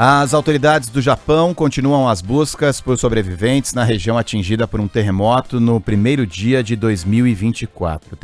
As autoridades do Japão continuam as buscas por sobreviventes na região atingida por um terremoto no primeiro dia de 2024.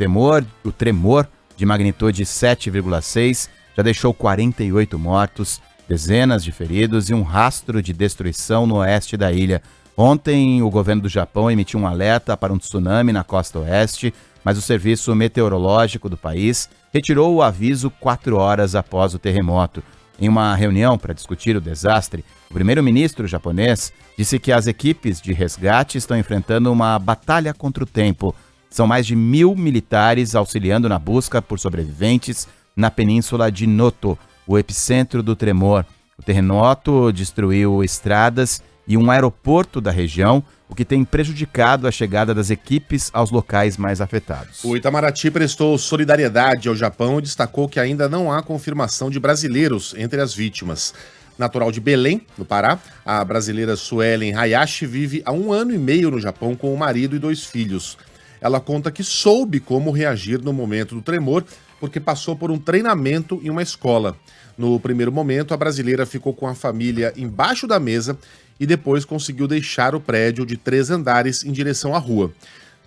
O tremor de magnitude 7,6 já deixou 48 mortos, dezenas de feridos e um rastro de destruição no oeste da ilha. Ontem, o governo do Japão emitiu um alerta para um tsunami na costa oeste, mas o serviço meteorológico do país retirou o aviso 4 horas após o terremoto. Em uma reunião para discutir o desastre, o primeiro-ministro japonês disse que as equipes de resgate estão enfrentando uma batalha contra o tempo. São mais de 1.000 militares auxiliando na busca por sobreviventes na península de Noto, o epicentro do tremor. O terremoto destruiu estradas e um aeroporto da região, o que tem prejudicado a chegada das equipes aos locais mais afetados. O Itamaraty prestou solidariedade ao Japão e destacou que ainda não há confirmação de brasileiros entre as vítimas. Natural de Belém, no Pará, a brasileira Suelen Hayashi vive há 1 ano e meio no Japão com o marido e 2 filhos. Ela conta que soube como reagir no momento do tremor, porque passou por um treinamento em uma escola. No primeiro momento, a brasileira ficou com a família embaixo da mesa e depois conseguiu deixar o prédio de 3 andares em direção à rua.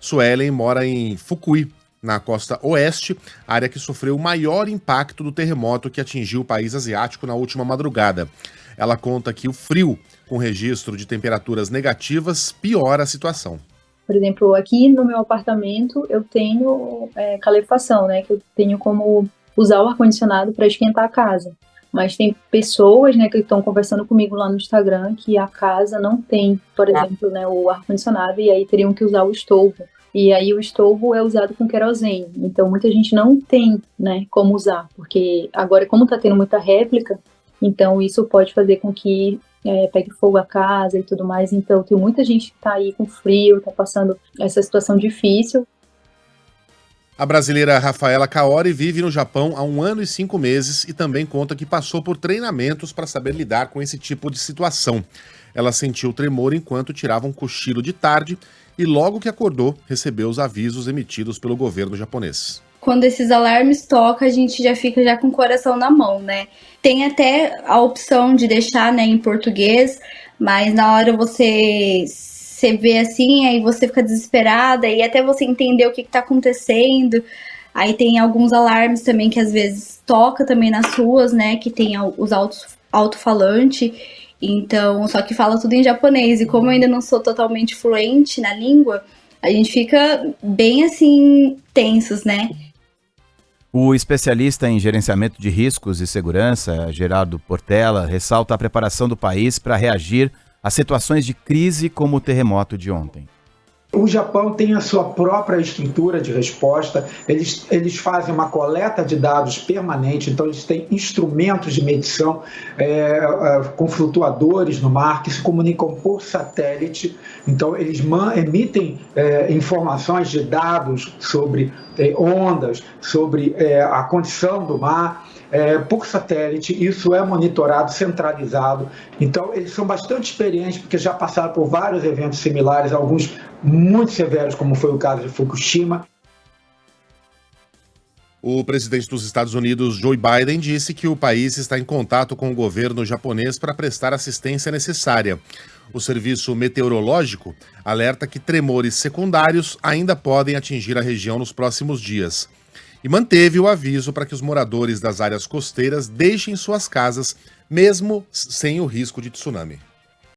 Suelen mora em Fukui, na costa oeste, área que sofreu o maior impacto do terremoto que atingiu o país asiático na última madrugada. Ela conta que o frio, com registro de temperaturas negativas, piora a situação. Por exemplo, aqui no meu apartamento eu tenho calefação, né? Que eu tenho como usar o ar-condicionado para esquentar a casa. Mas tem pessoas, né, que estão conversando comigo lá no Instagram que a casa não tem, por exemplo, né, o ar-condicionado e aí teriam que usar o estovo. E aí o estovo é usado com querosene. Então muita gente não tem, né, como usar, porque agora como está tendo muita réplica, então isso pode fazer com que pegue fogo a casa e tudo mais. Então tem muita gente que está aí com frio, está passando essa situação difícil. A brasileira Rafaela Kaori vive no Japão há 1 ano e 5 meses e também conta que passou por treinamentos para saber lidar com esse tipo de situação. Ela sentiu tremor enquanto tirava um cochilo de tarde e logo que acordou, recebeu os avisos emitidos pelo governo japonês. Quando esses alarmes tocam, a gente já fica já com o coração na mão, né? Tem até a opção de deixar, né, em português, mas na hora você vê assim, aí você fica desesperada e até você entender o que está acontecendo. Aí tem alguns alarmes também que às vezes toca também nas ruas, né, que tem os alto-falante, então, só que fala tudo em japonês. E como eu ainda não sou totalmente fluente na língua, a gente fica bem assim, tensos, né? O especialista em gerenciamento de riscos e segurança, Gerardo Portela, ressalta a preparação do país para reagir a situações de crise como o terremoto de ontem. O Japão tem a sua própria estrutura de resposta, eles fazem uma coleta de dados permanente, então eles têm instrumentos de medição com flutuadores no mar que se comunicam por satélite, então eles emitem informações de dados sobre ondas, sobre a condição do mar, por satélite. Isso é monitorado, centralizado. Então, eles são bastante experientes, porque já passaram por vários eventos similares, alguns muito severos, como foi o caso de Fukushima. O presidente dos Estados Unidos, Joe Biden, disse que o país está em contato com o governo japonês para prestar assistência necessária. O serviço meteorológico alerta que tremores secundários ainda podem atingir a região nos próximos dias. E manteve o aviso para que os moradores das áreas costeiras deixem suas casas, mesmo sem o risco de tsunami.